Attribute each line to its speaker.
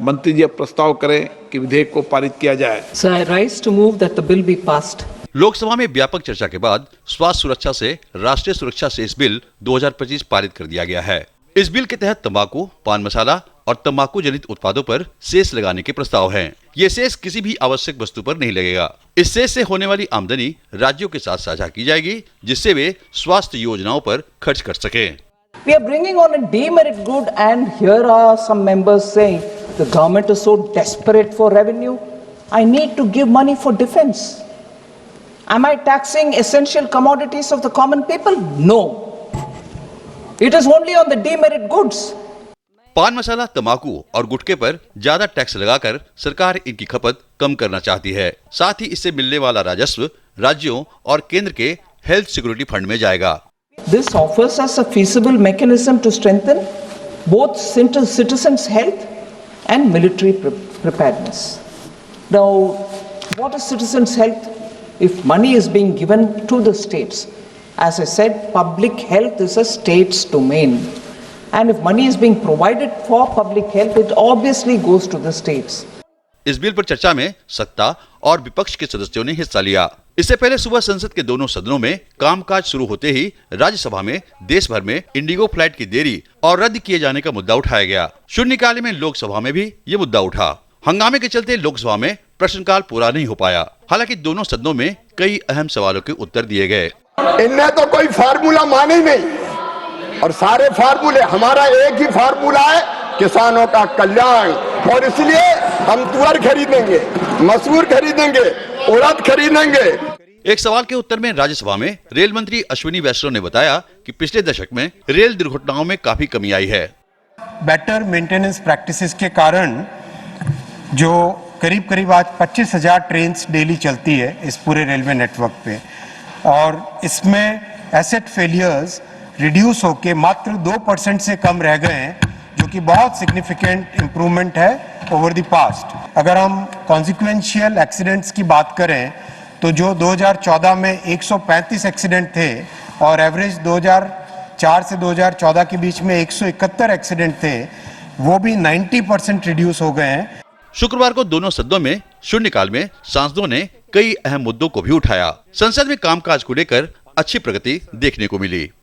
Speaker 1: मंत्री जी अब प्रस्ताव करें कि विधेयक को पारित किया जाए।
Speaker 2: So I rise to move that the bill be passed.
Speaker 3: Lok Sabha में व्यापक चर्चा के बाद स्वास्थ्य सुरक्षा से राष्ट्रीय सुरक्षा शेष बिल 2025 पारित कर दिया गया है। इस बिल के तहत तंबाकू, पान मसाला और तंबाकू जनित उत्पादों पर सेस लगाने के प्रस्ताव हैं। ये सेस किसी भी आवश्यक वस्तु पर नहीं लगेगा। इस सेस से होने वाली आमदनी राज्यों के साथ साझा की जाएगी, जिससे वे स्वास्थ्य योजनाओं पर खर्च कर सकें।
Speaker 2: We are bringing on a demerit good, and here are some members saying the government is so desperate for revenue. I need to give money for defense. Am I taxing essential commodities of the common people? No. It is only on the demerit goods.
Speaker 3: पान मसाला, तंबाकू और गुटखे पर ज्यादा tax लगाकर सरकार इनकी खपत कम करना चाहती है। साथ ही इससे मिलने वाला राजस्व राज्यों और केंद्र के हेल्थ सिक्योरिटी फंड में जाएगा।
Speaker 2: This offers us a feasible mechanism to strengthen both citizens' health and military preparedness. Now, what is citizens' health? If money is being given to the states, as I said, public health is a state's domain. And if money is being provided for public health, it obviously goes to the states.
Speaker 3: इस bill पर चर्चा में सत्ता और विपक्ष के सदस्यों ने हिस्सा लिया। इससे पहले सुबह संसद के दोनों सदनों में कामकाज शुरू होते ही राज्यसभा में देश भर में इंडिगो फ्लाइट की देरी और रद्द किए जाने का मुद्दा उठाया गया। शून्यकाल में लोकसभा में भी ये मुद्दा उठा। हंगामे के चलते लोकसभा में प्रश्नकाल पूरा नहीं हो पाया। हालांकि दोनों सदनों में कई अहम सवालों के उत्तर दिए गए।
Speaker 4: इनने तो कोई फार्मूला माने ही नहीं, और सारे फार्मूले, हमारा एक ही फार्मूला है, किसानों का कल्याण। और इसलिए हम तुअर खरीदेंगे, मसूर खरीदेंगे, उड़द खरीदेंगे।
Speaker 3: एक सवाल के उत्तर में राज्यसभा में रेल मंत्री अश्विनी वैष्णव ने बताया कि पिछले दशक में रेल दुर्घटनाओं में काफी कमी आई है।
Speaker 5: बेटर मेंटेनेंस प्रैक्टिसेस के कारण जो करीब आज 25,000 ट्रेन डेली चलती है इस पूरे रेलवे नेटवर्क पे, और इसमें एसेट फेलियर्स रिड्यूस होके मात्र 2% से कम रह गए हैं, जो कि बहुत सिग्निफिकेंट इम्प्रूवमेंट है ओवर द पास्ट। अगर हम कॉन्सिक्वेंशियल एक्सीडेंट्स की बात करें तो जो 2014 में 135 एक्सीडेंट थे और एवरेज 2004 से 2014 के बीच में 171 एक्सीडेंट थे, वो भी 90% रिड्यूस हो गए हैं।
Speaker 3: शुक्रवार को दोनों सदनों में शून्यकाल में सांसदों ने कई अहम मुद्दों को भी उठाया। संसद में कामकाज को लेकर अच्छी प्रगति देखने को मिली।